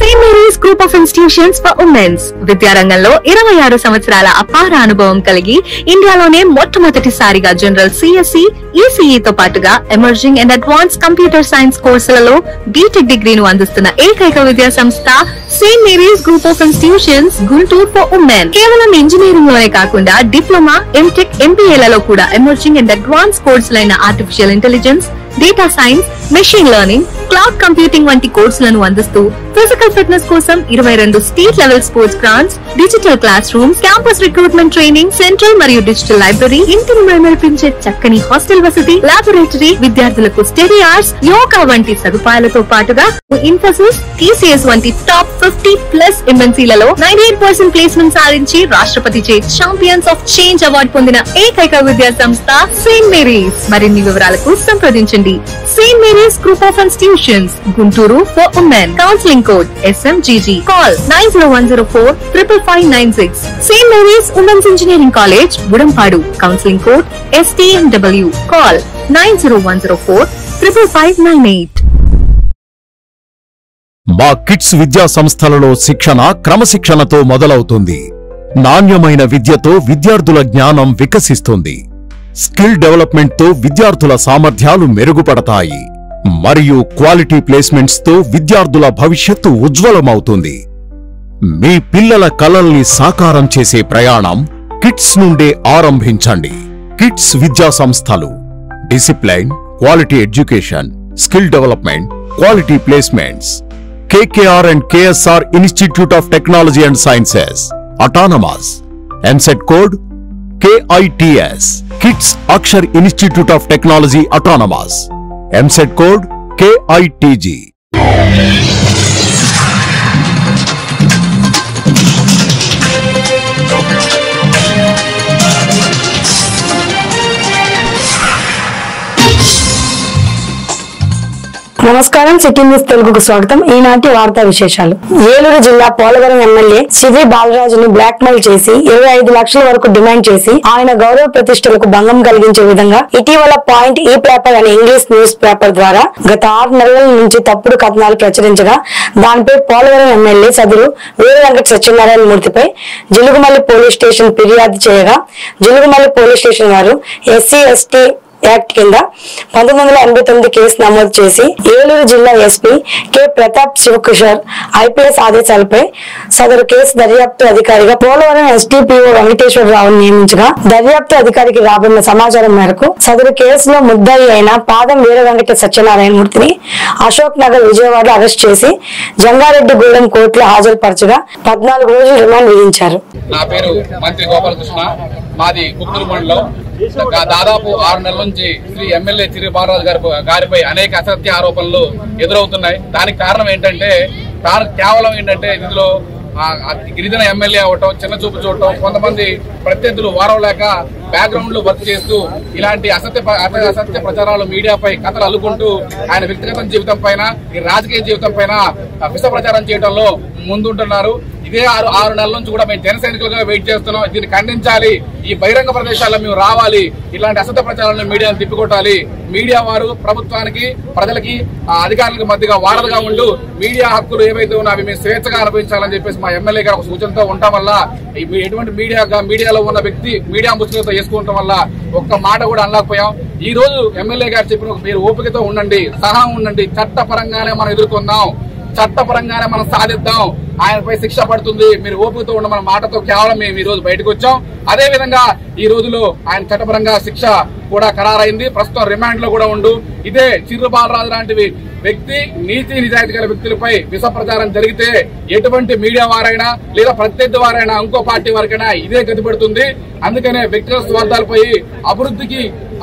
Saint Mary's group of institutions for women's విద్యారంగంలో 26 సంవత్సరాల అపార అనుభవం కలిగి ఇండియాలోనే మొట్టమొదటిసారిగా జనరల్ సిఎస్సి, ఈసీఈ తో పాటుగా emerging and advance computer science కోర్సులలో బీటెక్ డిగ్రీను అందిస్తున్న ఏకైక విద్యా సంస్థ Saint Mary's group of institutions Guntur for women. కేవలం ఇంజనీరింగ్ లోనే కాకుండా డిప్లొమా, ఎంటెక్, ఎంబీఏలలో కూడా ఎమర్జింగ్ అండ్ అడ్వాన్స్ కోర్సులైన artificial intelligence, data science, machine learning, cloud computing వంటి కోర్సులను అందిస్తూ ఫిజికల్ ఫిట్నెస్ కోసం 22 state level sports grounds, digital classrooms, campus recruitment training, central మరియు డిజిటల్ లైబ్రరీ, ఇంటిని మెరిపించే చక్కని హాస్టల్ వసతి, లాబొరేటరీ, విద్యార్థులకు స్టడీ అవర్స్, యోగా వంటి సదుపాయాలతో పాటుగా ఇన్ఫోసిస్, టీసీఎస్ వంటి టాప్ 50+ ఎంఎన్సీలలో 98% ప్లేస్మెంట్ సాధించి రాష్ట్రపతి చే ఛాంపియన్స్ ఆఫ్ చేంజ్ అవార్డు పొందిన ఏకైక విద్యా సంస్థ సెయింట్ మేరీస్. మరిన్ని వివరాలకు సంప్రదించండి. Saint Mary's group of institutions Guntur for women. Counselling code SMGG. Call 9010455596. St. Mary's Women's Engineering College, Budampadu. Counseling code STMW. Call 9010455598. మా కిడ్స్ విద్యా సంస్థలలో శిక్షణ క్రమశిక్షణతో మొదలవుతుంది. నాణ్యమైన విద్యతో విద్యార్థుల జ్ఞానం వికసిస్తుంది. స్కిల్ డెవలప్మెంట్ తో విద్యార్థుల సామర్థ్యాలు మెరుగుపడతాయి మరియు క్వాలిటీ ప్లేస్మెంట్స్ తో విద్యార్థుల భవిష్యత్తు ఉజ్వలమవుతుంది. మీ పిల్లల కలల్ని సాకారం చేసే ప్రయాణం కిడ్స్ నుండే ఆరంభించండి. కిడ్స్ విద్యా సంస్థలు discipline, quality education, skill development, quality placements. KKR and KSR Institute of Technology and Sciences, Autonomous. MSET code KITS. Kids Akshar Institute of Technology, Autonomous. MSET code KITG. నమస్కారం, సిటీ న్యూస్ తెలుగుకు స్వాగతం. ఈనాటి వార్తా విశేషాలు. ఏలూరు జిల్లా Polavaram MLA CV బాలరాజును blackmail చేసి 25 లక్షల వరకు డిమాండ్ చేసి ఆయన గౌరవ ప్రతిష్టలకు భంగం కలిగించే విధంగా ఇటీవల పాయింట్ ఈ పేపర్ అనే ఇంగ్లీష్ న్యూస్ పేపర్ ద్వారా గత 6 నెలల నుంచి తప్పుడు కథనాలు ప్రచురించగా దానిపై పోలవరం ఎమ్మెల్యే సదరు వీర వెంకట సత్యనారాయణ మూర్తిపై జిలుగుమల్లి పోలీస్ స్టేషన్ ఫిర్యాదు చేయగా జిలుగుమల్లి పోలీస్ స్టేషన్ వారు SC/ST యాక్ట్ కింద 1989 కేసు నమోదు చేసి ఏలూరు జిల్లా SP K Pratap Shiva Kishore IPS ఆదేశాలపై సదరు కేసు దర్యాప్తు అధికారిగా పోలవరం SDPO వెంకటేశ్వరరావును నియమించగా దర్యాప్తు అధికారికి రాబడిన సమాచారం మేరకు సదరు కేసులో ముద్దాయి అయిన పాదం వీర వెంకట సత్యనారాయణ మూర్తిని అశోక్ నగర్, విజయవాడలో అరెస్ట్ చేసి జంగారెడ్డిగూడెం కోర్టులో హాజరుపరచగా 14 రోజులు రిమాండ్ విధించారు. నా పేరు మంత్రి గోపాలకృష్ణ. మాది కుక్కూరు మండలం. దాదాపు 6 నెలల నుంచి శ్రీ ఎమ్మెల్యే చిరి బాలరాజు గారిపై అనేక అసత్య ఆరోపణలు ఎదురవుతున్నాయి. దానికి కారణం ఏంటంటే కేవలం ఇందులో గిరిజన ఎమ్మెల్యే అవటం, చిన్న చూపు చూడటం, కొంతమంది ప్రత్యర్థులు వారం లేక బ్యాక్గ్రౌండ్ లో వర్క్ చేస్తూ ఇలాంటి అసత్య ప్రచారాలు మీడియాపై కథలు అల్లుకుంటూ ఆయన వ్యక్తిగత జీవితం పైన, ఈ రాజకీయ జీవితం పైన విష ప్రచారం చేయడంలో ముందుంటున్నారు. ఇదే 6 నెలల నుంచి కూడా మేము జన సైనికులుగా వెయిట్ చేస్తున్నాం. దీన్ని ఖండించాలి. ఈ బహిరంగ ప్రదేశాల్లో మేము రావాలి. ఇలాంటి అసత్య ప్రచారాలను మీడియాను తిప్పికొట్టాలి. మీడియా వారు ప్రభుత్వానికి, ప్రజలకి, అధికారులకు మధ్యగా వారధగా ఉంటూ మీడియా హక్కులు ఏవైతే ఉన్నా అవి మేము స్వేచ్ఛగా అనుభవించాలని చెప్పేసి మా ఎమ్మెల్యే గారు ఒక సూచనతో ఉండటం వల్ల ఎటువంటి మీడియాలో ఉన్న వ్యక్తి మీడియా ముసుగులతో వేసుకోవడం వల్ల ఒక్క మాట కూడా అనలేకపోయాం. ఈ రోజు ఎమ్మెల్యే గారు చెప్పిన మీరు ఓపికతో ఉండండి, సహా ఉండండి, చట్టపరంగానే మనం ఎదుర్కొందాం, చట్టపరంగానే మనం సాధిద్దాం, ఆయనపై శిక్ష పడుతుంది, మీరు ఓపికతో ఉన్న మన మాటతో కేవలం మేము ఈ రోజు బయటకు వచ్చాం. అదే విధంగా ఈ రోజులో ఆయన చట్టపరంగా శిక్ష కూడా ఖరారైంది. ప్రస్తుతం రిమాండ్ లో కూడా ఉండు. ఇదే చిర్రు బాలరాజు లాంటి వ్యక్తి, నీతి నిజాయితీ గల వ్యక్తులపై విష ప్రచారం జరిగితే ఎటువంటి మీడియా వారైనా లేదా ప్రత్యర్థి వారైనా ఇంకో పార్టీ వారికైనా ఇదే గతి పడుతుంది. అందుకనే వ్యక్తిగత స్వార్థాలపై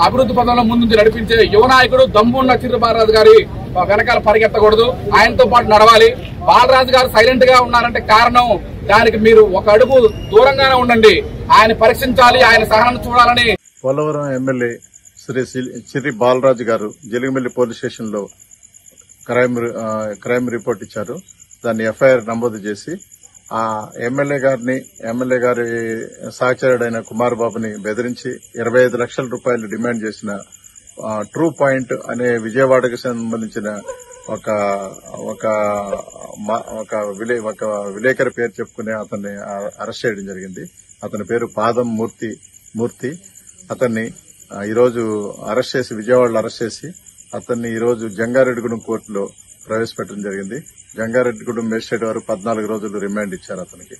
అభివృద్ధి పదంలో ముందు నడిపించే యువ నాయకుడు దమ్మున్న చిర్రు బాలరాజు గారి వెనకాల పరిగెత్తకూడదు, ఆయనతో పాటు నడవాలి. బాలరాజు గారు సైలెంట్ గా ఉన్నారంటే కారణం దానికి మీరు ఒక అడుగు దూరంగానే ఉండండి. ఆయన పరీక్షించాలి, ఆయన సహనం చూడాలని. పోలవరం ఎమ్మెల్యే శ్రీ చిర్రి బాలరాజు గారు జిలుగుమల్లి పోలీస్ స్టేషన్ లో క్రైమ్ రిపోర్ట్ ఇచ్చారు. దాన్ని FIR నమోదు చేసి ఆ ఎమ్మెల్యే గారి సహచరుడైన కుమార్ బాబుని బెదిరించి 25 లక్షల రూపాయలు డిమాండ్ చేసిన ట్రూ పాయింట్ అనే విజయవాడకు సంబంధించిన ఒక ఒక ఒక విలేకరి పేరు చెప్పుకునే అతన్ని అరెస్ట్ చేయడం జరిగింది. అతని పేరు పాదం మూర్తి. అతన్ని ఈరోజు అరెస్ట్ చేసి విజయవాడలో అరెస్ట్ చేసి అతన్ని ఈరోజు జంగారెడ్డిగూడెం కోర్టులో ప్రవేశపెట్టడం జరిగింది. జంగారెడ్డిగూడెం మేజిస్ట్రేట్ వారు 14 రోజులు రిమాండ్ ఇచ్చారు అతనికి.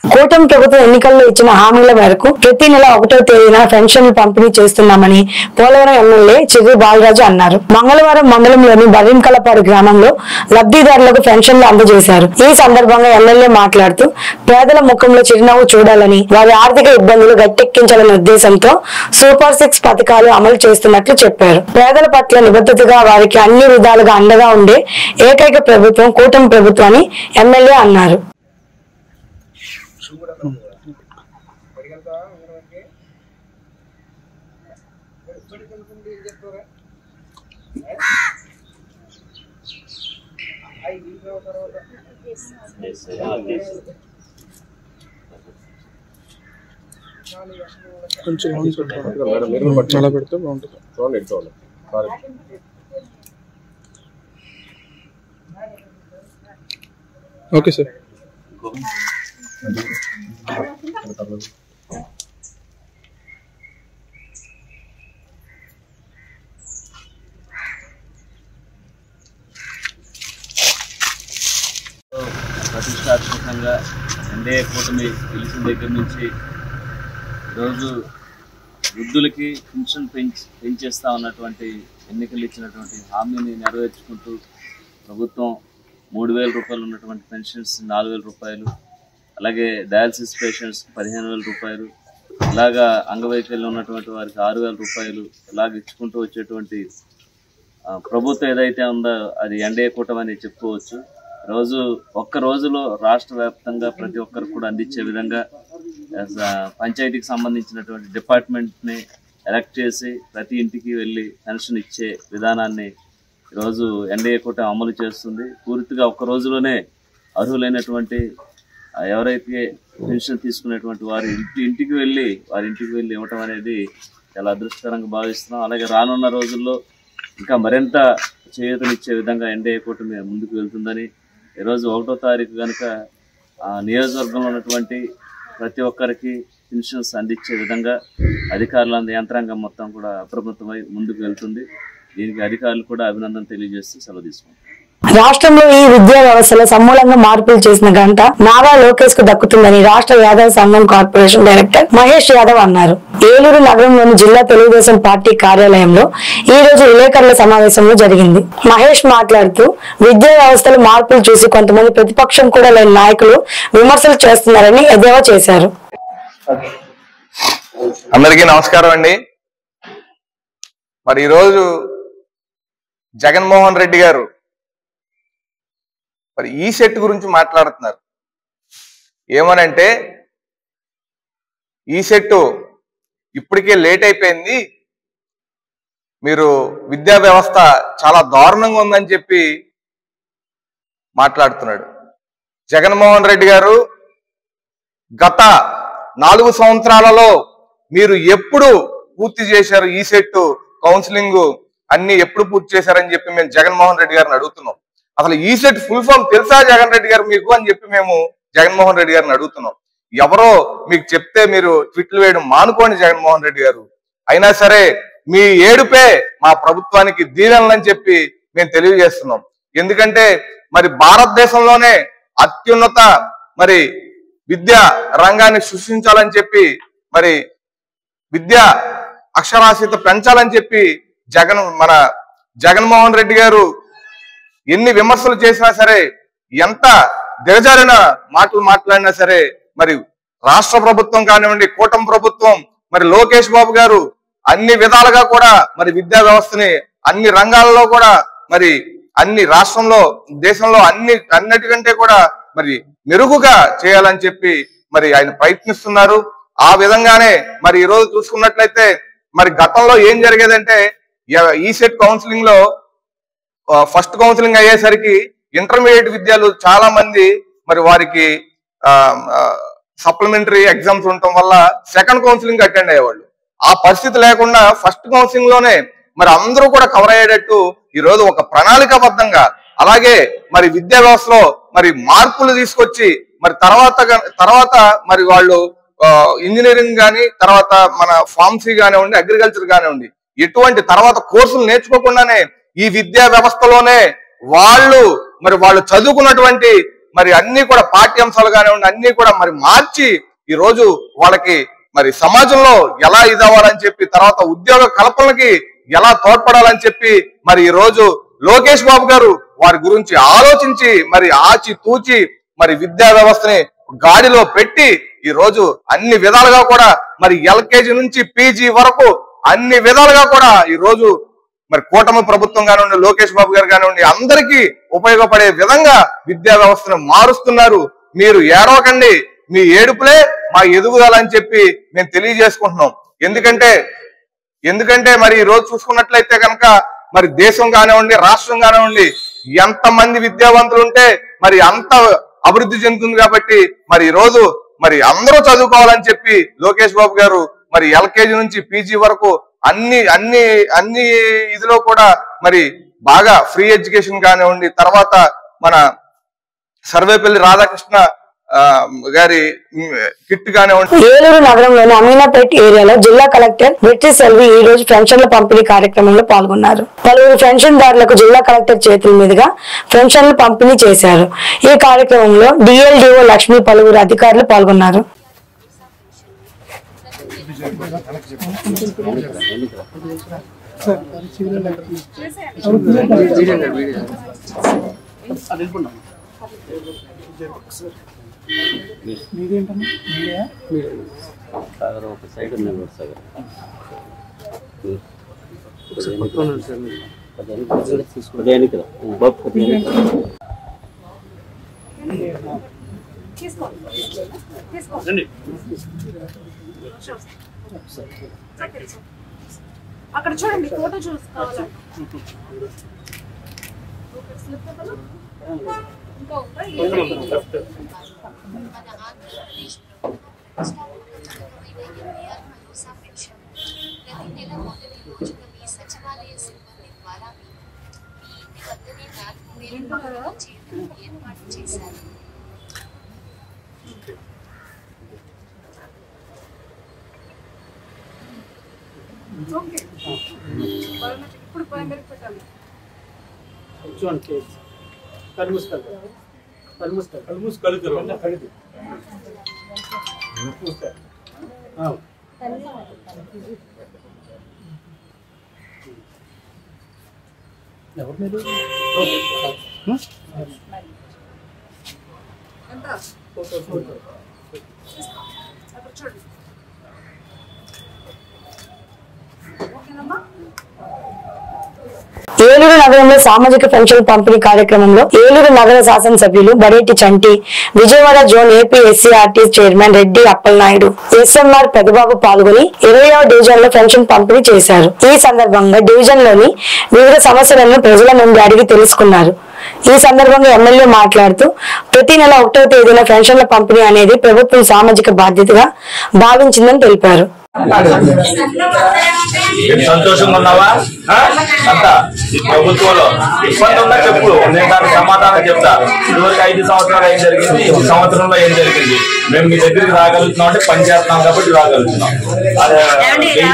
కూటమి ప్రభుత్వం ఎన్నికల్లో ఇచ్చిన హామీల మేరకు ప్రతి నెల 1వ తేదీన పెన్షన్లు పంపిణీ చేస్తున్నామని పోలవరం ఎమ్మెల్యే చిగురు బాలరాజు అన్నారు. మంగళవారం మండలంలోని బరింకలపాడు గ్రామంలో లబ్ధిదారులకు పెన్షన్లు అందజేశారు. ఈ సందర్భంగా ఎమ్మెల్యే మాట్లాడుతూ పేదల ముఖంలో చిరునవ్వు చూడాలని, వారి ఆర్థిక ఇబ్బందులు గట్టెక్కించాలనే ఉద్దేశంతో సూపర్ 6 పథకాలు అమలు చేస్తున్నట్లు చెప్పారు. పేదల పట్ల నిబద్ధతగా వారికి అన్ని విధాలుగా అండగా ఉండే ఏకైక ప్రభుత్వం కూటమి ప్రభుత్వం అని ఎమ్మెల్యే అన్నారు. కొంచెం అలా పెడితే బాగుంటుంది. Okay sir. ప్రతిష్టాత్మకంగా ఎన్డీఏ కూటమి గెలిచిన దగ్గర నుంచి ఈరోజు వృద్ధులకి పెన్షన్ పెంచేస్తా ఉన్నటువంటి ఎన్నికలు ఇచ్చినటువంటి హామీని నెరవేర్చుకుంటూ ప్రభుత్వం 3,000 రూపాయలు ఉన్నటువంటి పెన్షన్స్ 4,000 రూపాయలు, అలాగే డయాలసిస్ పేషెంట్స్ 15,000 రూపాయలు, ఇలాగా అంగవైకల్యం ఉన్నటువంటి వారికి 6,000 రూపాయలు ఇలాగ ఇచ్చుకుంటూ వచ్చేటువంటి ప్రభుత్వం ఏదైతే ఉందో అది ఎన్డీఏ కూటమి అని చెప్పుకోవచ్చు. ఒక్క రోజులో రాష్ట్ర వ్యాప్తంగా ప్రతి ఒక్కరికి కూడా అందించే విధంగా పంచాయతీకి సంబంధించినటువంటి డిపార్ట్మెంట్ని ఎలక్ట్ చేసి ప్రతి ఇంటికి వెళ్ళి పెన్షన్ ఇచ్చే విధానాన్ని ఈరోజు ఎన్డీఏ కూటమి అమలు చేస్తుంది. పూర్తిగా ఒక్క రోజులోనే అర్హులైనటువంటి ఎవరైతే పెన్షన్ తీసుకునేటువంటి వారి ఇంటికి వెళ్ళి ఇవ్వటం అనేది చాలా అదృష్టకరంగా భావిస్తున్నాం. అలాగే రానున్న రోజుల్లో ఇంకా మరింత చేయూతనిచ్చే విధంగా ఎన్డీఏ కూటమి ముందుకు వెళ్తుందని, ఈరోజు 1వ తారీఖు కనుక నియోజకవర్గంలో ఉన్నటువంటి ప్రతి ఒక్కరికి పెన్షన్స్ అందించే విధంగా అధికారుల యంత్రాంగం మొత్తం కూడా అప్రమత్తమై ముందుకు వెళ్తుంది. దీనికి అధికారులు కూడా అభినందన తెలియజేస్తూ సెలవు తీసుకుంటారు. రాష్ట్రంలో ఈ విద్యా వ్యవస్థలో సమూలంగా మార్పులు చేసిన ఘనత నారా లోకేష్ కు దక్కుతుందని రాష్ట్ర యాదవ్ సంఘం కార్పొరేషన్ డైరెక్టర్ మహేష్ యాదవ్ అన్నారు. ఏలూరు నగరంలోని జిల్లా తెలుగుదేశం పార్టీ కార్యాలయంలో ఈ రోజు విలేకరుల సమావేశంలో జరిగింది. మహేష్ మాట్లాడుతూ విద్యా వ్యవస్థలో మార్పులు చూసి కొంతమంది ప్రతిపక్షం కూడా లేని నాయకులు విమర్శలు చేస్తున్నారని ఎద్దేవా చేశారు. అందరికీ నమస్కారం అండి. మరి ఈరోజు జగన్మోహన్ రెడ్డి గారు మరి ఈ సెట్ గురించి మాట్లాడుతున్నారు. ఏమనంటే ఈ సెట్ ఇప్పటికే లేట్ అయిపోయింది, మీరు విద్యా వ్యవస్థ చాలా దారుణంగా ఉందని చెప్పి మాట్లాడుతున్నాడు. జగన్మోహన్ రెడ్డి గారు గత 4 సంవత్సరాలలో మీరు ఎప్పుడు పూర్తి చేశారు? ఈ సెట్ కౌన్సిలింగ్ అన్ని ఎప్పుడు పూర్తి చేశారని చెప్పి మేము జగన్మోహన్ రెడ్డి గారిని అడుగుతున్నాం. అసలు ఈ సెట్ ఫుల్ ఫామ్ తెలుసా జగన్ రెడ్డి గారు మీకు అని చెప్పి మేము జగన్మోహన్ రెడ్డి గారిని అడుగుతున్నాం. ఎవరో మీకు చెప్తే మీరు ట్వీట్లు వేయడం మానుకోండి జగన్మోహన్ రెడ్డి గారు. అయినా సరే మీ ఏడుపే మా ప్రభుత్వానికి దీవెనలని చెప్పి మేము తెలియజేస్తున్నాం. ఎందుకంటే మరి భారతదేశంలోనే అత్యున్నత మరి విద్యా రంగాన్ని సృష్టించాలని చెప్పి మరి విద్యా అక్షరాస్యత పెంచాలని చెప్పి మన జగన్మోహన్ రెడ్డి గారు ఎన్ని విమర్శలు చేసినా సరే, ఎంత దిగజారిన మాటలు మాట్లాడినా సరే, మరి రాష్ట్ర ప్రభుత్వం కానివ్వండి, కూటమి ప్రభుత్వం, మరి లోకేష్ బాబు గారు అన్ని విధాలుగా కూడా మరి విద్యా వ్యవస్థని అన్ని రంగాల్లో కూడా మరి అన్ని రాష్ట్రంలో దేశంలో అన్నిటికంటే కూడా మరి మెరుగుగా చేయాలని చెప్పి మరి ఆయన ప్రయత్నిస్తున్నారు. ఆ విధంగానే మరి ఈ రోజు చూసుకున్నట్లయితే మరి గతంలో ఏం జరిగేదంటే ఈ సెట్ కౌన్సిలింగ్ లో ఫస్ట్ కౌన్సిలింగ్ అయ్యేసరికి ఇంటర్మీడియట్ విద్యార్థులు చాలా మంది మరి వారికి సప్లిమెంటరీ ఎగ్జామ్స్ ఉండటం వల్ల సెకండ్ కౌన్సిలింగ్ అటెండ్ అయ్యేవాళ్ళు. ఆ పరిస్థితి లేకుండా ఫస్ట్ కౌన్సిలింగ్ లోనే మరి అందరూ కూడా కవర్ అయ్యేటట్టు ఈ రోజు ఒక ప్రణాళికాబద్ధంగా అలాగే మరి విద్యా వ్యవస్థలో మరి మార్పులు తీసుకొచ్చి మరి తర్వాత మరి వాళ్ళు ఇంజనీరింగ్ కానీ తర్వాత మన ఫార్మసీ కానివ్వండి అగ్రికల్చర్ కానివ్వండి ఎటువంటి తర్వాత కోర్సులు నేర్చుకోకుండానే ఈ విద్యా వ్యవస్థలోనే వాళ్ళు చదువుకున్నటువంటి మరి అన్ని కూడా పాఠ్యాంశాలు కానివ్వండి అన్ని కూడా మరి మార్చి ఈ రోజు వాళ్ళకి మరి సమాజంలో ఎలా ఇదవ్వాలని చెప్పి తర్వాత ఉద్యోగ కల్పనకి ఎలా తోడ్పడాలని చెప్పి మరి ఈ రోజు లోకేష్ బాబు గారు వారి గురించి ఆలోచించి మరి ఆచి తూచి మరి విద్యా వ్యవస్థని గాడిలో పెట్టి ఈ రోజు అన్ని విధాలుగా కూడా మరి ఎల్కేజీ నుంచి పీజీ వరకు అన్ని విధాలుగా కూడా ఈ రోజు మరి కూటమి ప్రభుత్వం కానివ్వండి లోకేష్ బాబు గారు కానివ్వండి అందరికీ ఉపయోగపడే విధంగా విద్యా వ్యవస్థను మారుస్తున్నారు. మీరు ఏడవకండి, మీ ఏడుపులే మా ఎదుగుదల అని చెప్పి మేము తెలియజేసుకుంటున్నాం. ఎందుకంటే మరి ఈ రోజు చూసుకున్నట్లయితే కనుక మరి దేశం కానివ్వండి రాష్ట్రం కానివ్వండి ఎంతమంది విద్యావంతులు ఉంటే మరి అంత అభివృద్ధి చెందుతుంది. కాబట్టి మరి ఈ రోజు మరి అందరూ చదువుకోవాలని చెప్పి లోకేష్ బాబు గారు మరి ఎల్కేజీ నుంచి పీజీ వరకు అన్ని ఇదిలో కూడా మరి బాగా ఫ్రీ ఎడ్యుకేషన్ కానివ్వండి తర్వాత మన సర్వేపల్లి రాధాకృష్ణ గారి కిట్ కానివ్వండి. ఏలూరు నగరంలోని అమీనాపేట్ ఏరియాలో జిల్లా కలెక్టర్ వెట్టి సెల్వి ఈ రోజు పెన్షన్ల పంపిణీ కార్యక్రమంలో పాల్గొన్నారు. పలువురు పెన్షన్దారులకు జిల్లా కలెక్టర్ చేతుల మీదుగా పెన్షన్లు పంపిణీ చేశారు. ఈ కార్యక్రమంలో డిఎల్డిఓ లక్ష్మి పలువురు అధికారులు పాల్గొన్నారు. అక్కడ చూడండి ఫోటో చూసుకోవాలి. సచివాలయ సిబ్బంది ద్వారా ఏర్పాటు చేశారు. ఇప్పుడు ప్రైమరీ పెట్టాలి. ఎవరు మీరు ఏలూరు నగరంలో సామాజిక పెన్షన్ పంపిణీ కార్యక్రమంలో ఏలూరు నగర శాసనసభ్యులు Badeti Chanti, Vijayawada zone AP SCRT chairman Reddy Appalanaidu, SMR Peddababu పాల్గొని 20వ డివిజన్ లో పెన్షన్ పంపిణీ చేశారు. ఈ సందర్భంగా డివిజన్ లోని వివిధ సమస్యలను ప్రజల నుండి అడిగి తెలుసుకున్నారు. ఈ సందర్భంగా ఎమ్మెల్యే మాట్లాడుతూ ప్రతి నెల 1వ తేదీన పెన్షన్ల పంపిణీ అనేది ప్రభుత్వం సామాజిక బాధ్యతగా భావించిందని తెలిపారు. సంతోషంగా ఉన్నావా అంతా ఈ ప్రభుత్వంలో ఇబ్బంది ఉన్నా చెప్పు, నేను దానికి సమాధానం చెప్తా. ఇదివరకు 5 సంవత్సరాలు ఏం జరిగింది, 1 సంవత్సరంలో ఏం జరిగింది, మేము మీ దగ్గరికి రాగలుగుతున్నాం అంటే పని చేస్తున్నాం కాబట్టి రాగలుగుతున్నాం. అదే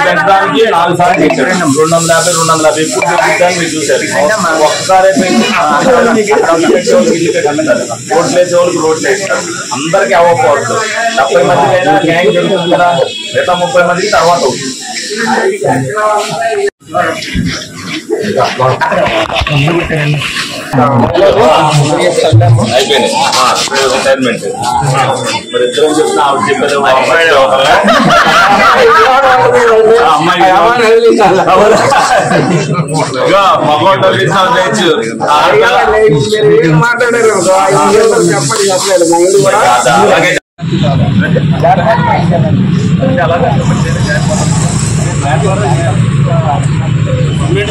పెంచడానికి 4 సార్లు ఇచ్చారు, 250 250 ఎప్పుడు పెంచుతాను మీరు చూసారు. ఒక్కసారి రోడ్లు వేసే వాళ్ళకి రోడ్లు వేస్తారు, అందరికీ అవ్వకూడదు. 70 మందికి అయినా న్యాయం జరుగుతుంది కదా, మిగతా 30 మందికి తర్వాత అవుతుంది. అయిపోయింది రిటైర్మెంట్. మరి ఇద్దరం చెప్తున్నా ఆవిడ చెప్పేది అమ్మాయి మగోళ్ళు లేచు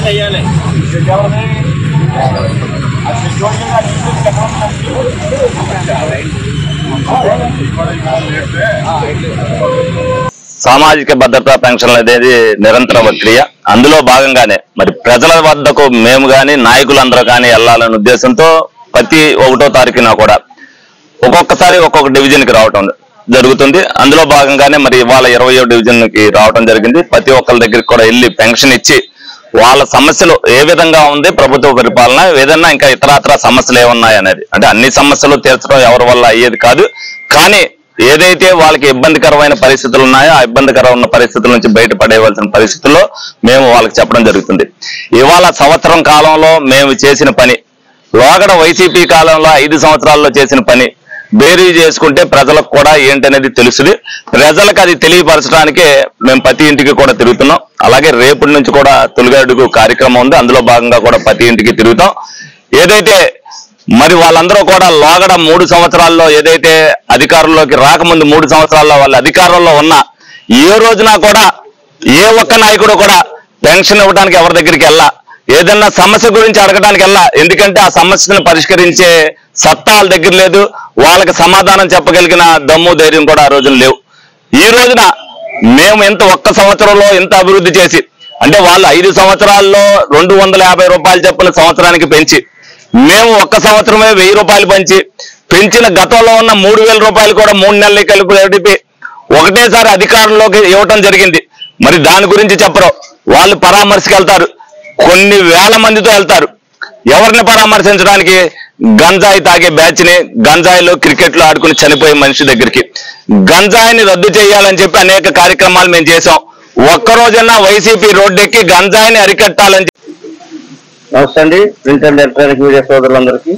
అయ్యాలి. సామాజిక భద్రతా పెన్షన్లు అనేది నిరంతర ప్రక్రియ. అందులో భాగంగానే మరి ప్రజల వద్దకు మేము కానీ నాయకులందరూ కానీ వెళ్ళాలనే ఉద్దేశంతో ప్రతి 1వ తారీఖున కూడా ఒక్కొక్కసారి ఒక్కొక్క డివిజన్ కి రావటం జరుగుతుంది. అందులో భాగంగానే మరి ఇవాళ 20వ డివిజన్ కి రావడం జరిగింది. ప్రతి ఒక్కరి దగ్గరికి కూడా వెళ్ళి పెన్షన్ ఇచ్చి వాళ్ళ సమస్యలు ఏ విధంగా ఉంది, ప్రభుత్వ పరిపాలన ఏదన్నా ఇంకా ఇతరత్ర సమస్యలు ఏమున్నాయి అనేది, అంటే అన్ని సమస్యలు తీర్చడం ఎవరి వల్ల అయ్యేది కాదు. కానీ ఏదైతే వాళ్ళకి ఇబ్బందికరమైన పరిస్థితులు ఉన్నాయో ఆ ఇబ్బందికరమైన పరిస్థితుల నుంచి బయటపడేవలసిన పరిస్థితుల్లో మేము వాళ్ళకి చెప్పడం జరుగుతుంది. ఇవాళ సంవత్సరం కాలంలో మేము చేసిన పని, లోగడ వైసీపీ కాలంలో 5 సంవత్సరాల్లో చేసిన పని బేరీ చేసుకుంటే ప్రజలకు కూడా ఏంటనేది తెలుసుది. ప్రజలకు అది తెలియపరచడానికే మేము ప్రతి ఇంటికి కూడా తిరుగుతున్నాం. అలాగే రేపటి నుంచి కూడా తొలి అడుగు కార్యక్రమం ఉంది. అందులో భాగంగా కూడా ప్రతి ఇంటికి తిరుగుతాం. ఏదైతే మరి వాళ్ళందరూ కూడా లోగడ 3 సంవత్సరాల్లో ఏదైతే అధికారంలోకి రాకముందు 3 సంవత్సరాల్లో వాళ్ళ అధికారంలో ఉన్న ఏ రోజున కూడా ఏ ఒక్క నాయకుడు కూడా పెన్షన్ ఇవ్వడానికి ఎవరి దగ్గరికి వెళ్ళా, ఏదన్నా సమస్య గురించి అడగడానికి వెళ్ళా. ఎందుకంటే ఆ సమస్యను పరిష్కరించే సత్తా వాళ్ళ దగ్గర లేదు. వాళ్ళకి సమాధానం చెప్పగలిగిన దమ్ము ధైర్యం కూడా ఆ రోజున లేవు. ఈ రోజున మేము ఒక్క సంవత్సరంలో ఎంత అభివృద్ధి చేసి, అంటే వాళ్ళు 5 సంవత్సరాల్లో 250 రూపాయలు చొప్పున సంవత్సరానికి పెంచి, మేము ఒక్క సంవత్సరమే 1000 రూపాయలు పెంచిన గతంలో ఉన్న 3000 రూపాయలు కూడా 3 నెలలు కలిపి ఒకటేసారి అధికారంలోకి ఇవ్వటం జరిగింది. మరి దాని గురించి చెప్పరు. వాళ్ళు పరామర్శకి వెళ్తారు, కొన్ని వేల మందితో వెళ్తారు. ఎవరిని పరామర్శించడానికి? గంజాయి తాగే బ్యాచ్ ని, గంజాయిలో క్రికెట్లు ఆడుకుని చనిపోయే మనిషి దగ్గరికి. గంజాయిని రద్దు చేయాలని చెప్పి అనేక కార్యక్రమాలు మేము చేశాం. ఒక్కరోజన్నా వైసీపీ రోడ్డెక్కి గంజాయిని అరికట్టాలని. నమస్తే అండి, ప్రింట్ అండ్ ఎలక్ట్రానిక్ మీడియా సోదరులందరికీ.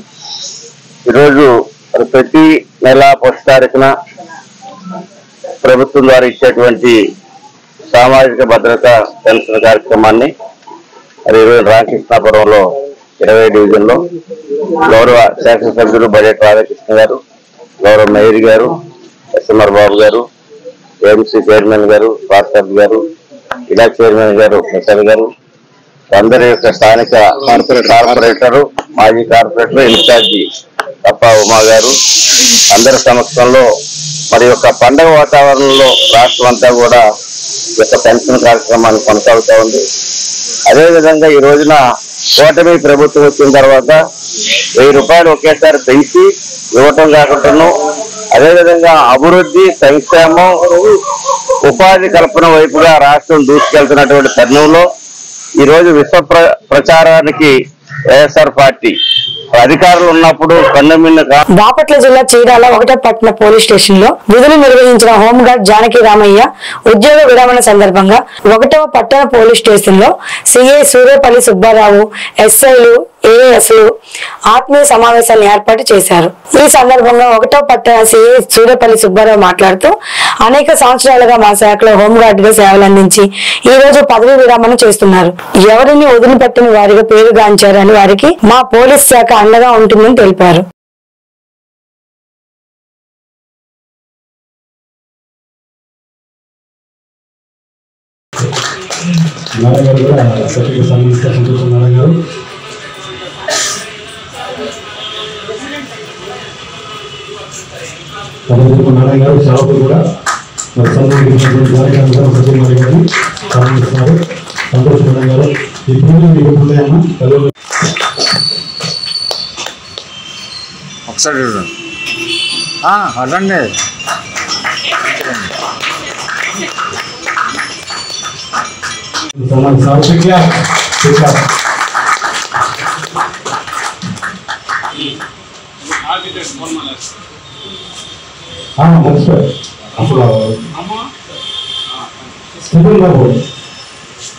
ఈరోజు ప్రతి నెల 1వ తారీఖున ప్రభుత్వం ద్వారా ఇచ్చేటువంటి సామాజిక భద్రత పెన్షన్ కార్యక్రమాన్ని మరి ఈరోజు రామకృష్ణాపురంలో 20వ డివిజన్లో గౌరవ శాసనసభ్యులు బడ్జెట్ రాధాకృష్ణ గారు, గౌరవ మేయర్ గారు, ఎస్ఎంఆర్ బాబు గారు, ఏఎంసీ చైర్మన్ గారు, పాస్టర్ గారు, ఇలా చైర్మన్ గారు ప్రసాద్ గారు, అందరి యొక్క స్థానిక కార్పొరేటరు, మాజీ కార్పొరేటర్, ఇన్ఛార్జి తప్ప ఉమా గారు అందరి సమక్షంలో మరి యొక్క పండగ వాతావరణంలో రాష్ట్రం అంతా కూడా ఈ యొక్క పెన్షన్ కార్యక్రమాన్ని కొనసాగుతూ ఉంది. అదేవిధంగా ఈ రోజున కూటమి ప్రభుత్వం వచ్చిన తర్వాత 1000 రూపాయలు ఒకేసారి పెంచి ఇవ్వటం కాకుండా, అదేవిధంగా అభివృద్ధి, సంక్షేమం, ఉపాధి కల్పన వైపుగా రాష్ట్రం దూసుకెళ్తున్నటువంటి తరుణంలో ఈరోజు విశ్వ ప్రచారానికి వైఎస్ఆర్ పార్టీ అధికారులు ఉన్నప్పుడు బాపట్ల జిల్లా చీరాల 1వ పట్టణ పోలీస్ స్టేషన్ లో విధులు నిర్వహించిన హోంగార్డ్ జానకి రామయ్య ఉద్యోగ విరమణ సందర్భంగా 1వ పట్టణ పోలీస్ స్టేషన్ లో సిఐ సూర్యపల్లి సుబ్బారావు, ఎస్ఐలు, ఏఎస్లు ఆత్మీయ సమావేశాన్ని ఏర్పాటు చేశారు. ఈ సందర్భంగా 1వ పట్టణ సిఐ సూర్యపల్లి సుబ్బారావు మాట్లాడుతూ అనేక సంవత్సరాలుగా మా శాఖలో హోంగార్డ్ గా సేవలందించి ఈ రోజు పదవి విరమణ చేస్తున్నారు. ఎవరిని వదిలిపెట్టని వారిగా పేరుగాంచారని వారికి మా పోలీస్ శాఖ అండగా ఉంటుందని తెలిపారు. నారాయణ గారు సేవకులు కూడా మరి సంతోషిస్తున్నారు. సంతోష్ నారాయణ గారు ఈ పూజలు మీకు ఉన్నాయమ్మా? ఒకసారి అదండి అప్పుడు స్టీఫెన్ బాబు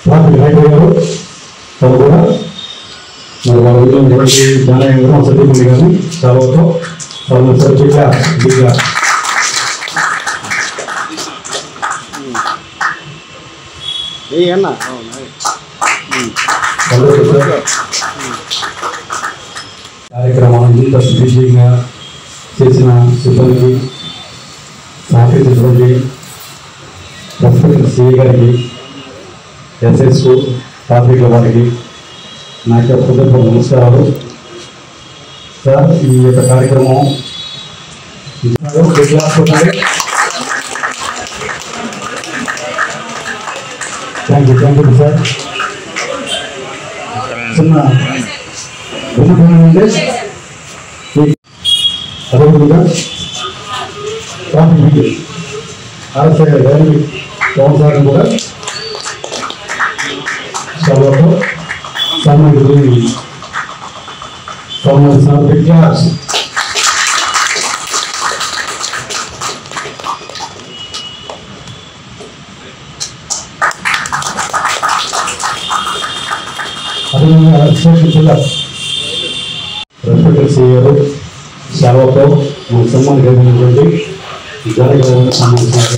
ట్రాఫిక్ రైటర్ గారు తను కూడా మరి వాళ్ళ ఊళ్ళో జానయ్య గారు సతీమణి గారు సేవతో సర్టిఫికా దిగా కార్యక్రమాన్ని ఇంత విజయంగా చేసిన సిబ్బంది, సహకరించినటువంటి రెస్పెక్ట్ సిఐ గారికి, ఎస్ఎస్కు, ట్రాఫిక్ వారికి నా యొక్క హృదయపూర్వక నమస్కారాలు. సార్, ఈ యొక్క కార్యక్రమం థ్యాంక్ యూ సార్. చిన్న విన్నపం అదేవిధంగా ఆర్ఎస్ఐ గారి వ్యవసాయం కూడా సభతో సన్మానితులు విద్యార్థి అదేవిధంగా అధ్యక్షులు జిల్లా రెస్పెక్టెడ్ సీఈఓ సేవతో మనకు సన్మానం కలిగినటువంటి జాతీయ సన్మానించారు.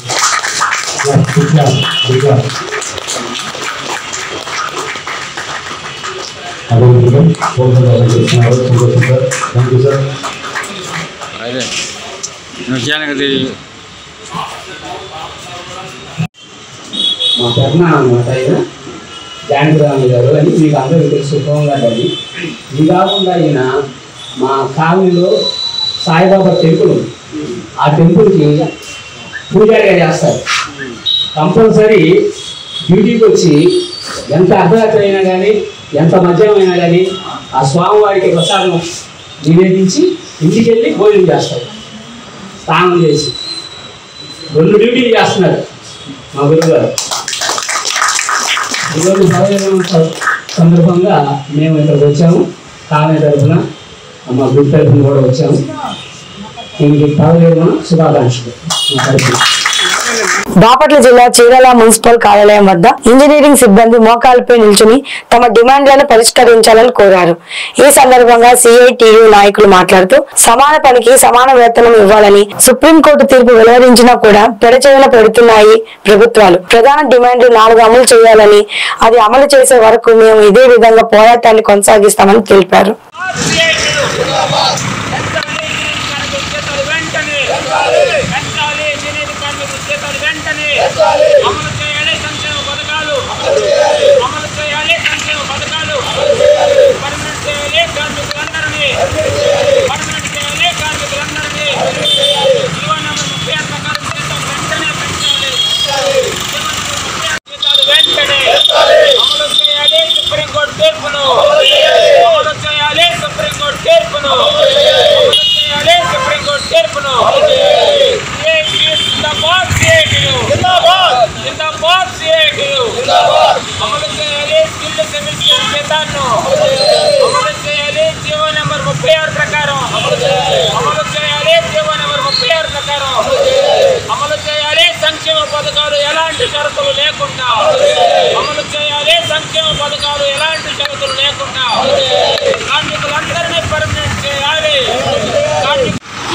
అదేవిధంగా ప్రోగ్రాం చేస్తున్నారు. సంతోషం సార్. Thank you sir. మా పెద్దనాన్న అనమాట ఆయన జానకిరామయ్య గారు అని మీకు అందరికీ తెలుసు. హోంగార్డ్ అని. ఇది కాకుండా ఆయన మా కాలనీలో సాయిబాబా టెంపుల్ ఉంది. ఆ టెంపుల్కి పూజారిగా చేస్తారు. కంపల్సరీ డ్యూటీకి వచ్చి ఎంత అర్ధరాత్రి అయినా కానీ ఎంత మధ్యాహ్నం అయినా కానీ ఆ స్వామివారికి ప్రసాదం నివేదించి ఇంటికి వెళ్ళి భోజనం చేస్తారు. స్నానం చేసి 2 డ్యూటీలు చేస్తున్నారు మా గురుగారు. ఈరోజు సందర్భంగా మేము ఇక్కడికి వచ్చాము. కాలనీ తరఫున మా గుడి తరఫున కూడా వచ్చాము. దీనికి పదవేమ శుభాకాంక్షలు. బాపట్ల జిల్లా చీరాల మున్సిపల్ కార్యాలయం వద్ద ఇంజనీరింగ్ సిబ్బంది మోకాలపై నిల్చుని తమ డిమాండ్లను పరిష్కరించాలని కోరారు. ఈ సందర్భంగా సిఐటియు నాయకులు మాట్లాడుతూ సమాన పనికి సమాన వేతనం ఇవ్వాలని సుప్రీంకోర్టు తీర్పు వెలువరించినా కూడా పెడచెవిన పెడుతున్నాయి ప్రభుత్వాలు. ప్రధాన డిమాండ్లు 4 అమలు చేయాలని, అది అమలు చేసే వరకు మేము ఇదే విధంగా పోరాటాన్ని కొనసాగిస్తామని తెలిపారు.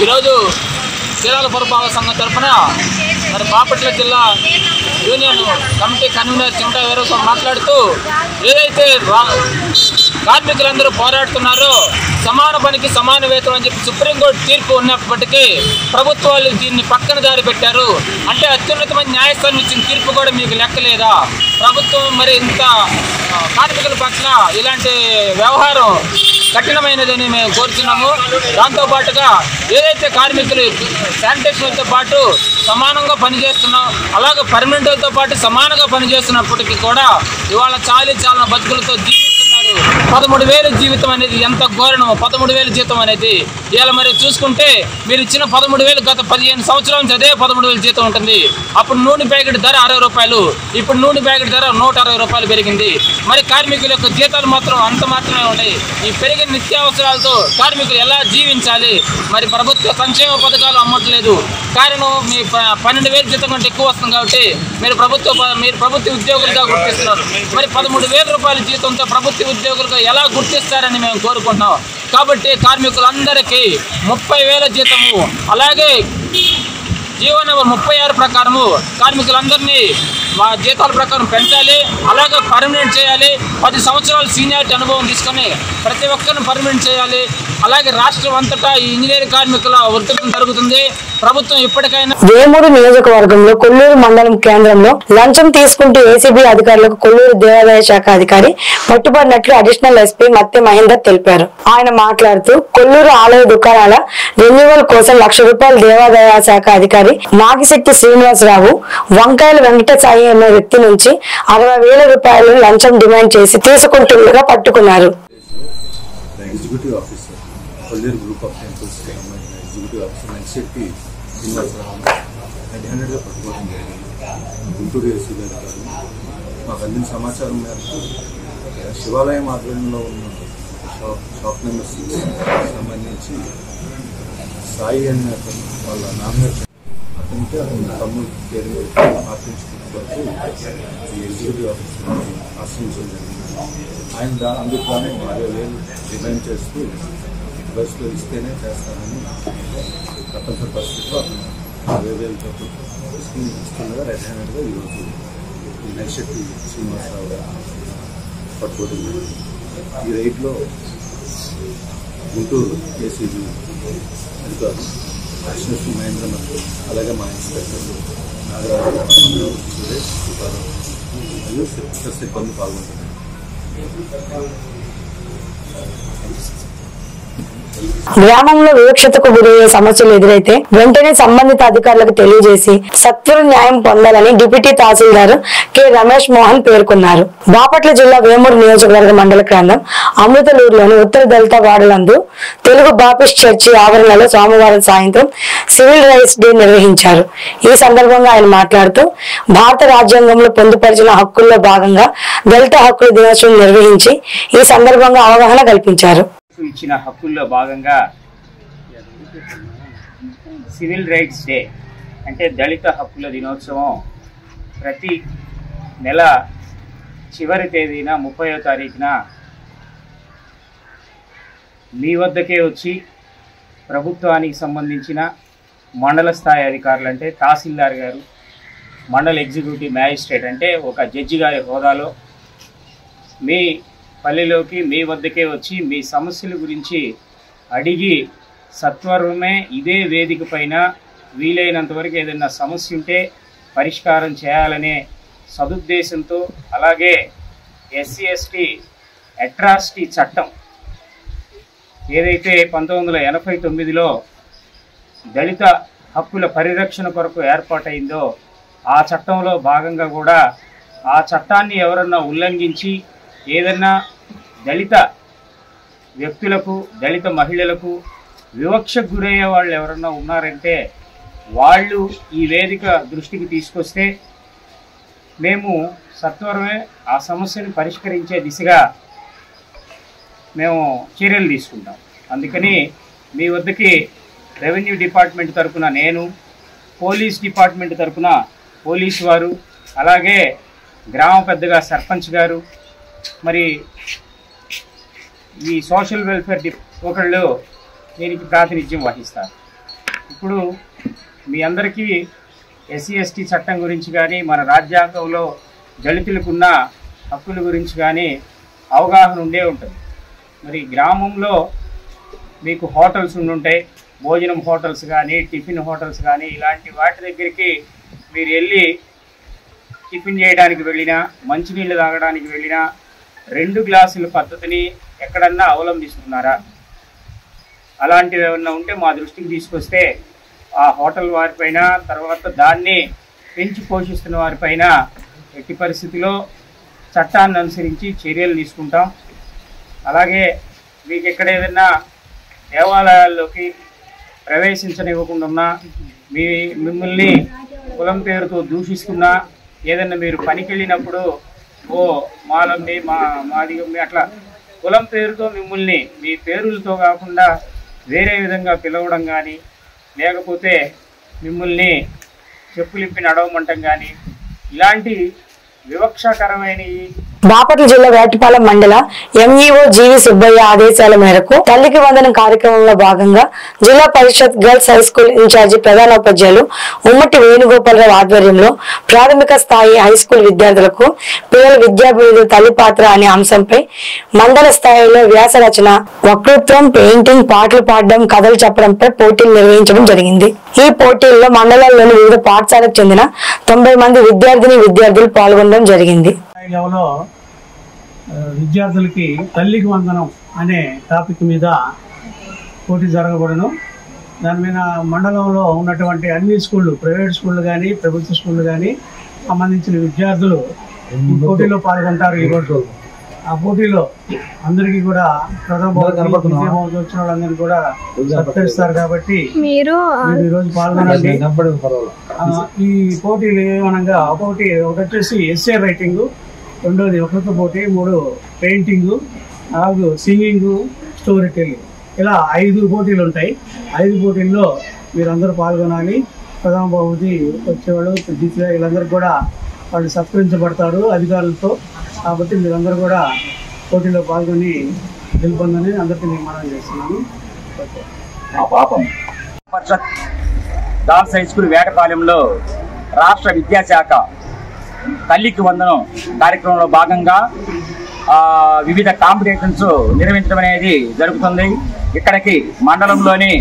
ఈరోజు చీరాల పురపాలక సంఘం తరఫున మరి బాపట్ల జిల్లా యూనియన్ కమిటీ కన్వీనర్ చింతా వీరస్వామి మాట్లాడుతూ ఏదైతే కార్మికులందరూ పోరాడుతున్నారో సమాన పనికి సమాన వేతనం అని చెప్పి సుప్రీంకోర్టు తీర్పు ఉన్నప్పటికీ ప్రభుత్వాలు దీన్ని పక్కన దారి పెట్టారు. అంటే అత్యున్నతమైన న్యాయస్థానం ఇచ్చిన తీర్పు కూడా మీకు లెక్కలేదా? ప్రభుత్వం మరి ఇంత కార్మికుల పట్ల ఇలాంటి వ్యవహారం కఠినమైనదని మేము కోరుతున్నాము. దాంతోపాటుగా ఏదైతే కార్మికులు శానిటేషన్తో పాటు సమానంగా పనిచేస్తున్నాం, అలాగే పర్మనెంట్లతో పాటు సమానంగా పనిచేస్తున్నప్పటికీ కూడా ఇవాళ చాలన బతుకులతో జీవిస్తున్నారు. 13,000 జీవితం అనేది ఎంత ఘోరణం. 13,000 జీతం అనేది ఇలా మరి చూసుకుంటే మీరు ఇచ్చిన 13,000 గత 15 సంవత్సరాల నుంచి అదే 13,000 జీతం ఉంటుంది. అప్పుడు నూనె ప్యాకెట్ ధర 60 రూపాయలు, ఇప్పుడు నూనె ప్యాకెట్ ధర 160 రూపాయలు పెరిగింది. మరి కార్మికుల యొక్క జీతాలు మాత్రం అంత మాత్రమే ఉన్నాయి. ఈ పెరిగిన నిత్యావసరాలతో కార్మికులు ఎలా జీవించాలి? మరి ప్రభుత్వ సంక్షేమ పథకాలు అమ్మట్లేదు. కారణం మీ 12,000 జీతం కంటే ఎక్కువ వస్తుంది కాబట్టి మీరు ప్రభుత్వ ఉద్యోగులుగా గుర్తిస్తున్నారు. మరి 13,000 రూపాయల జీతంతో ప్రభుత్వ ఉద్యోగులుగా ఎలా గుర్తిస్తారని మేము కోరుకుంటున్నాం. కాబట్టి కార్మికులందరికీ 30,000 జీతము, అలాగే జీవో నెంబర్ 36 ప్రకారము కార్మికులందరినీ మా జీతాల ప్రకారం పెంచాలి, అలాగే పర్మనెంట్ చేయాలి. 10 సంవత్సరాలు సీనియారిటీ అనుభవం తీసుకొని ప్రతి ఒక్కరిని పర్మనెంట్ చేయాలి. అలాగే రాష్ట్రం అంతటా ఈ ఇంజనీరింగ్ కార్మికుల ఉధృతం జరుగుతుంది. ప్రభుత్వం ఇప్పటికైనా వేమూరు నియోజకవర్గంలో కొల్లూరు మండలం కేంద్రంలో లంచం తీసుకుంటూ ఏసీబీ అధికారులకు కొల్లూరు దేవాదాయ శాఖ అధికారి పట్టుబడినట్లు అడిషనల్ ఎస్పీ మత్తె మహేందర్ తెలిపారు. ఆయన మాట్లాడుతూ కొల్లూరు ఆలయ దుకాణాల రెన్యువల్ కోసం ₹1,00,000 దేవాదాయ శాఖ అధికారి నాగిశెట్టి శ్రీనివాసరావు వంకాయల వెంకటసాయి అనే వ్యక్తి నుంచి ₹60,000 లంచం డిమాండ్ చేసి తీసుకుంటుండగా పట్టుకున్నారు. Executive officer Kolleru group of టెంపుల్స్కి సంబంధించిన executive officer Nagisetti Srinivasarao red హ్యాండెడ్గా పట్టుకోవడం జరిగింది. గుంటూరు ఎస్సీ గారు మాకు అందిన సమాచారం మేరకు శివాలయం ఆధ్వర్యంలో ఉన్న షాప్ నెంబర్ 6 సంబంధించి సాయి అనే అతను వాళ్ళ నాన్నగారు అతనికి అతని తమ్ముడు పేరు ఆర్టించుకుంటూ ఈ ఎగ్జిక్యూటివ్ ఆఫీసర్ ఆశ్రయించడం జరిగింది. ఆయన అందుకు కానీ 60,000 డిమాండ్ చేస్తూ బస్సులో ఇస్తేనే చేస్తానని తప్పనిసరి పరిస్థితిలో అతను 60,000 తీసుకుని ఇస్తుండగా రెడ్ హ్యాండెడ్గా ఈరోజు ఈ నాగిశెట్టి శ్రీనివాసరావు పట్టుకోవడం జరిగింది. ఈ రైడ్లో గుంటూరు ఏసీబీ అధికారులు అశ్వత్ మహేంద్ర అలాగే మా ఇన్స్పెక్టర్లు నాగరాజు సురేష్ సుబ్బారావు మరియు సిబ్బంది పాల్గొంటున్నారు. గ్రామంలో వివక్షతకు గురయ్యే సమస్యలు ఎదురైతే వెంటనే సంబంధిత అధికారులకు తెలియజేసి సత్వర న్యాయం పొందాలని డిప్యూటీ తహసీల్దార్ కె రమేష్ మోహన్ పేర్కొన్నారు. బాపట్ల జిల్లా వేమూరు నియోజకవర్గ మండల కేంద్రం అమృతలూరులోని ఉత్తర దళిత వార్డులందు తెలుగు బాపిస్ట్ చర్చి ఆవరణలో సోమవారం సాయంత్రం సివిల్ రైట్స్ డే నిర్వహించారు. ఈ సందర్భంగా ఆయన మాట్లాడుతూ భారత రాజ్యాంగంలో పొందుపరిచిన హక్కుల్లో భాగంగా దళిత హక్కుల దినోత్సవం నిర్వహించి ఈ సందర్భంగా అవగాహన కల్పించారు. ఇచ్చిన హక్కుల్లో భాగంగా సివిల్ రైట్స్ డే అంటే దళిత హక్కుల దినోత్సవం ప్రతి నెల చివరి తేదీన 30వ తారీఖున మీ వద్దకే వచ్చి ప్రభుత్వానికి సంబంధించిన మండల స్థాయి అధికారులు అంటే తహసీల్దార్ గారు, మండల ఎగ్జిక్యూటివ్ మ్యాజిస్ట్రేట్ అంటే ఒక జడ్జి గారి హోదాలో మీ పల్లెలోకి మీ వద్దకే వచ్చి మీ సమస్యల గురించి అడిగి సత్వరమే ఇదే వేదిక పైన వీలైనంత వరకు ఏదైనా సమస్య ఉంటే పరిష్కారం చేయాలనే సదుద్దేశంతో, అలాగే ఎస్సీ ఎస్టీ అట్రాసిటీ చట్టం ఏదైతే 1989లో దళిత హక్కుల పరిరక్షణ కొరకు ఏర్పాటైందో ఆ చట్టంలో భాగంగా కూడా ఆ చట్టాన్ని ఎవరన్నా ఉల్లంఘించి ఏదన్నా దళిత వ్యక్తులకు, దళిత మహిళలకు వివక్షకు గురయ్యే వాళ్ళు ఎవరన్నా ఉన్నారంటే వాళ్ళు ఈ వేదిక దృష్టికి తీసుకొస్తే మేము సత్వరమే ఆ సమస్యను పరిష్కరించే దిశగా మేము చర్యలు తీసుకుంటాం. అందుకని మీ వద్దకి రెవెన్యూ డిపార్ట్మెంట్ తరఫున నేను, పోలీస్ డిపార్ట్మెంట్ తరఫున పోలీసు వారు, అలాగే గ్రామ పెద్దగా సర్పంచ్ గారు, మరి ఈ సోషల్ వెల్ఫేర్ ఒకళ్ళు దీనికి ప్రాతినిధ్యం వహిస్తారు. ఇప్పుడు మీ అందరికీ ఎస్సీ ఎస్టీ చట్టం గురించి కానీ మన రాజ్యాంగంలో దళితులకున్న హక్కుల గురించి కానీ అవగాహన ఉండే ఉంటుంది. మరి గ్రామంలో మీకు హోటల్స్ ఉండుంటాయి, భోజనం హోటల్స్ కానీ టిఫిన్ హోటల్స్ కానీ ఇలాంటి వాటి దగ్గరికి మీరు వెళ్ళి టిఫిన్ చేయడానికి వెళ్ళినా, మంచినీళ్ళు తాగడానికి వెళ్ళినా 2 గ్లాసుల పద్ధతిని ఎక్కడన్నా అవలంబిస్తున్నారా? అలాంటివి ఏమన్నా ఉంటే మా దృష్టికి తీసుకొస్తే ఆ హోటల్ వారిపైన, తర్వాత దాన్ని పెంచి పోషిస్తున్న వారిపైన ఎట్టి పరిస్థితిలో చట్టాన్ని అనుసరించి చర్యలు తీసుకుంటాం. అలాగే మీకు ఎక్కడ ఏదైనా దేవాలయాల్లోకి ప్రవేశించనివ్వకుండా ఉన్నా, మిమ్మల్ని కులం పేరుతో దూషిస్తున్నా, ఏదన్నా మీరు పనికి వెళ్ళినప్పుడు ఓ మాలమ్మి మాదిగమ్మి అట్లా కులం పేరుతో మిమ్మల్ని మీ పేరులతో కాకుండా వేరే విధంగా పిలవడం కానీ, లేకపోతే మిమ్మల్ని చెప్పులిప్పి నడవమంటం కానీ ఇలాంటి వివక్షకరమైన బాపట్ల జిల్లా వేటపాలెం మండల ఎంఈఓ జీవి సుబ్బయ్య ఆదేశాల మేరకు తల్లికి వందనం కార్యక్రమంలో భాగంగా జిల్లా పరిషత్ గర్ల్స్ హై స్కూల్ ఇన్ఛార్జి ప్రధానోపాధ్యాయులు ఉమ్మటి వేణుగోపాలరావు ఆధ్వర్యంలో ప్రాథమిక స్థాయి హై స్కూల్ విద్యార్థులకు పిల్లల విద్యాభివృద్ధి తల్లి పాత్ర అనే అంశంపై మండల స్థాయిలో వ్యాస రచన, వక్తృత్వం, పెయింటింగ్, పాటలు పాడడం, కథలు చెప్పడంపై పోటీలు నిర్వహించడం జరిగింది. ఈ పోటీల్లో మండలంలోని వివిధ పాఠశాలకు చెందిన 90 మంది విద్యార్థులు పాల్గొనడం జరిగింది. విద్యార్థులకి తల్లికి వందనం అనే టాపిక్ మీద పోటీ జరగబడను. దాని మీద మండలంలో ఉన్నటువంటి అన్ని స్కూళ్ళు, ప్రైవేట్ స్కూళ్ళు కానీ ప్రభుత్వ స్కూళ్ళు కానీ సంబంధించిన విద్యార్థులు ఈ పోటీలో పాల్గొంటారు. ఈరోజు ఆ పోటీలో అందరికీ కూడా ప్రథమ వచ్చిన వాళ్ళందరినీ కూడా సత్కరిస్తారు. కాబట్టి మీరు ఈరోజు పాల్గొనండి. ఈ పోటీలు ఏమనగా ఒకటి వచ్చేసి ఎస్ఏ రైటింగ్, రెండోది వక్తృత్వ పోటీ, 3 పెయింటింగ్, 4 సింగింగ్, స్టోరీ టెల్లింగ్, ఇలా 5 పోటీలు ఉంటాయి. 5 పోటీల్లో మీరందరూ పాల్గొనాలి. ప్రథమ బహుమతి వచ్చేవాళ్ళు ద్వితీయ వీళ్ళందరూ కూడా వాళ్ళు సత్కరించబడతారు అధికారులతో. కాబట్టి మీరందరూ కూడా పోటీలో పాల్గొని గెలుపొందని అందరికీ నేను మనం చేస్తున్నాను. గర్ల్స్ హై స్కూల్ వేటపాలెంలో రాష్ట్ర విద్యాశాఖ తల్లికి వందనం కార్యక్రమంలో భాగంగా వివిధ కాంపిటీషన్స్ నిర్వహించడం అనేది జరుగుతుంది. ఇక్కడికి మండలంలోని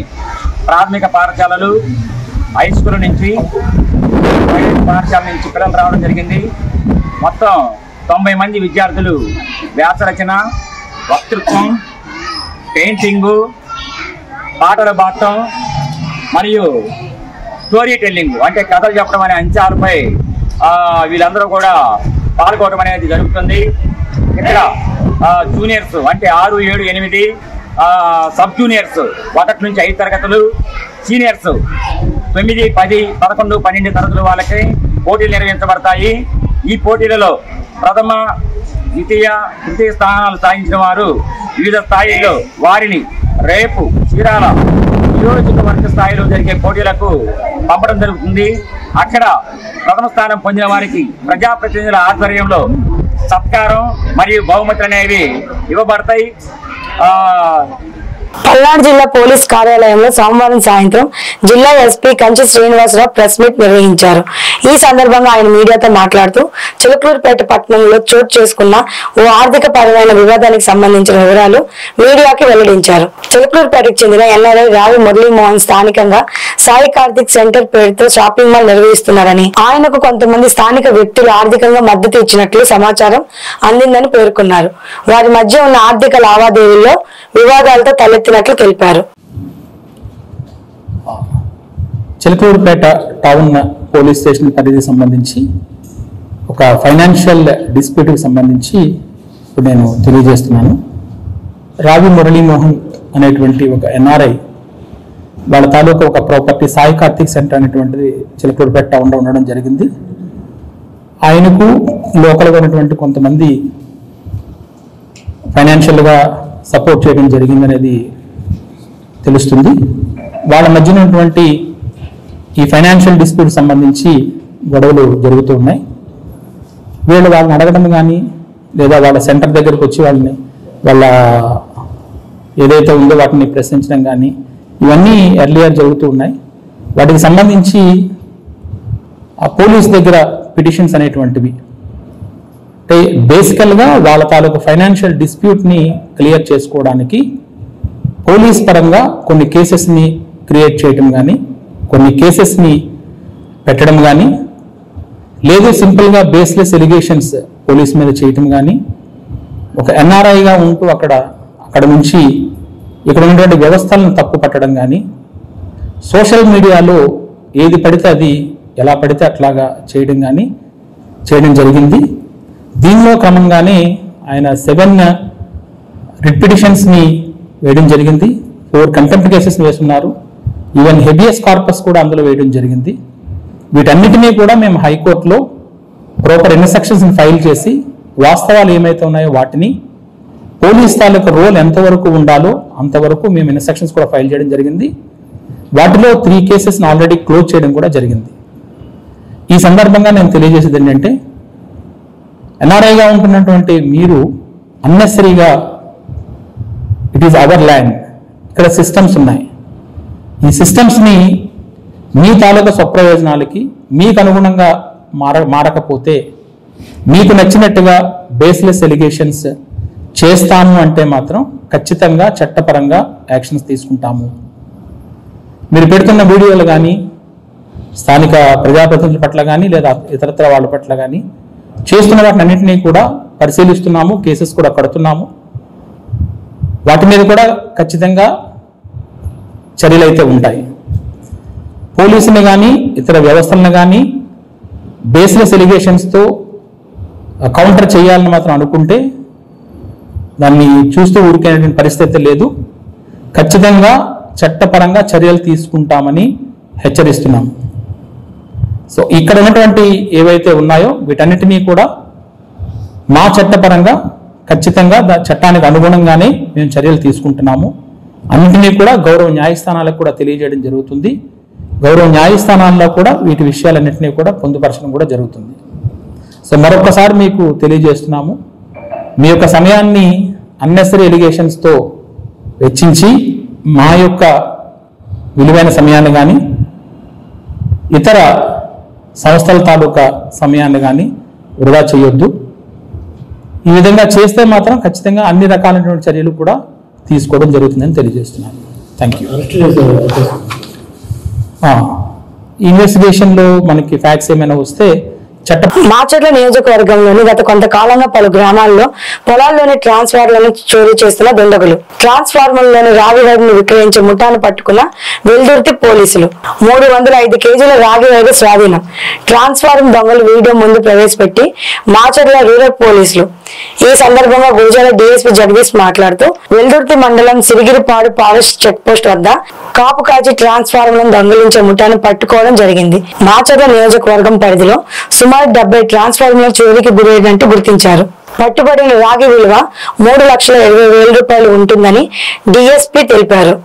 ప్రాథమిక పాఠశాలలు, హై స్కూల్ నుంచి, ప్రైవేట్ పాఠశాల నుంచి పిల్లలు రావడం జరిగింది. మొత్తం 90 మంది విద్యార్థులు వ్యాసరచన, వక్తృత్వం, పెయింటింగు, పాటలు పాడటం మరియు స్టోరీ టెల్లింగ్ అంటే కథలు చెప్పడం అనే అంశాలపై వీళ్ళందరూ కూడా పాల్గొనడం అనేది జరుగుతుంది. ఇక్కడ జూనియర్స్ అంటే 6, 7, 8, సబ్ జూనియర్స్ 1 నుంచి 5 తరగతులు, సీనియర్స్ 9, 10, 11, 12 తరగతుల వాళ్ళకి పోటీలు నిర్వహించబడతాయి. ఈ పోటీలలో ప్రథమ, ద్వితీయ, తృతీయ స్థానాలు సాధించిన వారు వివిధ స్థాయిల్లో వారిని రేపు చీరాల నియోజకవర్గ స్థాయిలో జరిగే పోటీలకు పంపడం జరుగుతుంది. అక్కడ ప్రథమ స్థానం పొందిన వారికి ప్రజాప్రతినిధుల ఆధ్వర్యంలో సత్కారం మరియు బహుమతులు అనేవి ఇవ్వబడతాయి. పల్నాడు జిల్లా పోలీస్ కార్యాలయంలో సోమవారం సాయంత్రం జిల్లా SP Kanchi Srinivasa Rao press meet నిర్వహించారు. ఈ సందర్భంగా ఆయన మీడియాతో మాట్లాడుతూ చిలకలూరుపేట పట్టణంలో చోటు చేసుకున్న ఓ ఆర్థిక పరమైన వివాదానికి సంబంధించిన వివరాలు మీడియాకి వెల్లడించారు. చిలకలూరుపేటకు చెందిన ఎన్ఆర్ఐ రావి మురళీమోహన్ స్థానికంగా సాయి కార్తిక్ సెంటర్ పేరుతో షాపింగ్ మాల్ నిర్వహిస్తున్నారని, ఆయనకు కొంతమంది స్థానిక వ్యక్తులు ఆర్థికంగా మద్దతు ఇచ్చినట్లు సమాచారం అందిందని పేర్కొన్నారు. వారి మధ్య ఉన్న ఆర్థిక లావాదేవీల్లో వివాదాలతో తలెత్తినట్లు తెలిపారు. చిలకలూరుపేట టౌన్ పోలీస్ స్టేషన్ పరిధికి సంబంధించి ఒక ఫైనాన్షియల్ డిస్ప్యూట్కి సంబంధించి ఇప్పుడు నేను తెలియజేస్తున్నాను. రావి మురళీమోహన్ అనేటువంటి ఒక ఎన్ఆర్ఐ వాళ్ళ తాలూకా ఒక ప్రాపర్టీ సాయి కార్తిక్ సెంటర్ అనేటువంటిది చిలకలూరుపేట టౌన్లో ఉండడం జరిగింది. ఆయనకు లోకల్గా ఉన్నటువంటి కొంతమంది ఫైనాన్షియల్గా సపోర్ట్ చేయడం జరిగిందనేది తెలుస్తుంది. వాళ్ళ మధ్య ఉన్నటువంటి ఈ ఫైనాన్షియల్ డిస్ప్యూట్ సంబంధించి గొడవలు జరుగుతూ ఉన్నాయి. వాళ్ళని అడగడం కానీ లేదా వాళ్ళ సెంటర్ దగ్గరకు వచ్చి వాళ్ళ ఏదైతే ఉందో వాటిని ప్రశ్నించడం కానీ ఇవన్నీ ఎర్లియర్ జరుగుతూ ఉన్నాయి. వాటికి సంబంధించి ఆ పోలీస్ దగ్గర పిటిషన్స్ అనేటువంటివి అంటే బేసికల్గా వాళ్ళ తాలూకు ఫైనాన్షియల్ డిస్ప్యూట్ని క్లియర్ చేసుకోవడానికి పోలీస్ పరంగా కొన్ని కేసెస్ని క్రియేట్ చేయటం కానీ, కొన్ని కేసెస్ని పెట్టడం కానీ, లేదు సింపుల్గా బేస్లెస్ ఎలిగేషన్స్ పోలీస్ మీద చేయటం కానీ, ఒక ఎన్ఆర్ఐగా ఉంటూ అక్కడ నుంచి ఇక్కడ ఉన్నటువంటి వ్యవస్థలను తప్పు పట్టడం కానీ, సోషల్ మీడియాలో ఏది పడితే అది ఎలా పడితే అట్లాగా చేయడం జరిగింది. దీనిలో క్రమంగానే ఆయన 7 రిట్ పిటిషన్స్ని వేయడం జరిగింది. 4 కంటెంప్ట్ కేసెస్ని వేస్తున్నారు. ఈవెన్ హెబియస్ కార్పస్ కూడా అందులో వేయడం జరిగింది. వీటన్నిటినీ కూడా మేము హైకోర్టులో ప్రాపర్ ఇన్స్ట్రక్షన్స్ని ఫైల్ చేసి వాస్తవాలు ఏమైతే ఉన్నాయో వాటిని పోలీస్ తాలూకు రోల్ ఎంతవరకు ఉండాలో అంతవరకు మేము ఇన్స్ట్రక్షన్స్ కూడా ఫైల్ చేయడం జరిగింది. వాటిలో 3 కేసెస్ని ఆల్రెడీ క్లోజ్ చేయడం కూడా జరిగింది. ఈ సందర్భంగా నేను తెలియజేసేది ఏంటంటే ఎన్ఆర్ఐగా ఉంటున్నటువంటి మీరు అన్నెసరీగా ఇట్ ఈస్ అవర్ ల్యాండ్, ఇక్కడ సిస్టమ్స్ ఉన్నాయి, ఈ సిస్టమ్స్ని మీ తాలూకా స్వప్రయోజనాలకి మీకు అనుగుణంగా మారకపోతే మీకు నచ్చినట్టుగా బేస్లెస్ ఎలిగేషన్స్ చేస్తాము అంటే మాత్రం ఖచ్చితంగా చట్టపరంగా యాక్షన్స్ తీసుకుంటాము. మీరు పెడుతున్న వీడియోలు కానీ స్థానిక ప్రజాప్రతినిధుల పట్ల కానీ లేదా ఇతరత్ర వాళ్ళ పట్ల కానీ చేస్తున్న వాటిని అన్నింటినీ కూడా పరిశీలిస్తున్నాము, కేసెస్ కూడా కడుతున్నాము. వాటి మీద కూడా ఖచ్చితంగా చర్యలు అయితే ఉంటాయి. పోలీసుని కానీ ఇతర వ్యవస్థలను కానీ బేస్లెస్ ఎలిగేషన్స్తో కౌంటర్ చేయాలని మాత్రం అనుకుంటే దాన్ని చూస్తూ ఊరికేటువంటి పరిస్థితి లేదు. ఖచ్చితంగా చట్టపరంగా చర్యలు తీసుకుంటామని హెచ్చరిస్తున్నాం. సో ఇక్కడ ఉన్నటువంటి ఏవైతే ఉన్నాయో వీటన్నిటినీ కూడా మా చట్టపరంగా ఖచ్చితంగా చట్టానికి అనుగుణంగానే మేము చర్యలు తీసుకుంటున్నాము. అన్నింటినీ కూడా గౌరవ న్యాయస్థానాలకు కూడా తెలియజేయడం జరుగుతుంది. గౌరవ న్యాయస్థానాల్లో కూడా వీటి విషయాలన్నింటినీ కూడా పొందుపరచడం కూడా జరుగుతుంది. సో మరొకసారి మీకు తెలియజేస్తున్నాము, మీ యొక్క సమయాన్ని అన్నెసరీ ఎలిగేషన్స్తో వెచ్చించి మా యొక్క విలువైన సమయాన్ని కానీ ఇతర సంస్థల తాలూకా సమయాన్ని కానీ వృధా చేయొద్దు. ఈ విధంగా చేస్తే మాత్రం ఖచ్చితంగా అన్ని రకాలైనటువంటి చర్యలు కూడా తీసుకోవడం జరుగుతుందని తెలియజేస్తున్నాను. Thank you. ఇన్వెస్టిగేషన్లో మనకి ఫ్యాక్ట్స్ ఏమైనా వస్తే మాచర్ల నియోజకవర్గంలోని గత కొంతకాలంగా పలు గ్రామాల్లో పొలాల్లోని ట్రాన్స్ఫార్మర్లను చోరీ చేస్తున్న దుండగులు, ట్రాన్స్ఫార్మర్లోని రాగి వైర్ను విక్రయించే ముఠాను పట్టుకున్న వెల్దుర్తి పోలీసులు. 305 కేజీల రాగి వైర్ స్వాధీనం. ట్రాన్స్ఫార్మర్ దొంగలు వీడియో ముందు ప్రవేశపెట్టి మాచర్ల రూరల్ పోలీసులు. ఈ సందర్భంగా గురజాల డిఎస్పీ జగదీష్ మాట్లాడుతూ వెల్దుర్తి మండలం సిరిగిరిపాడు ఫారెస్ట్ చెక్ పోస్ట్ వద్ద కాపు కాచి ట్రాన్స్ఫార్మర్లను దొంగిలించే ముఠాను పట్టుకోవడం జరిగింది. మాచర్ల నియోజకవర్గం పరిధిలో సుమారు 70 ట్రాన్స్ఫార్మర్ల చోరీకి గురైనట్టు గుర్తించారు. పట్టుబడిన రాగి విలువ 3,20,000 రూపాయలు ఉంటుందని డిఎస్పీ తెలిపారు.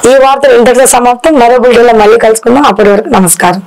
ఈ వార్తలు ఇంతటితో సమాప్తం. మరో వీడియోలో మళ్ళీ కలుసుకుందాం. అప్పటి వరకు నమస్కారం.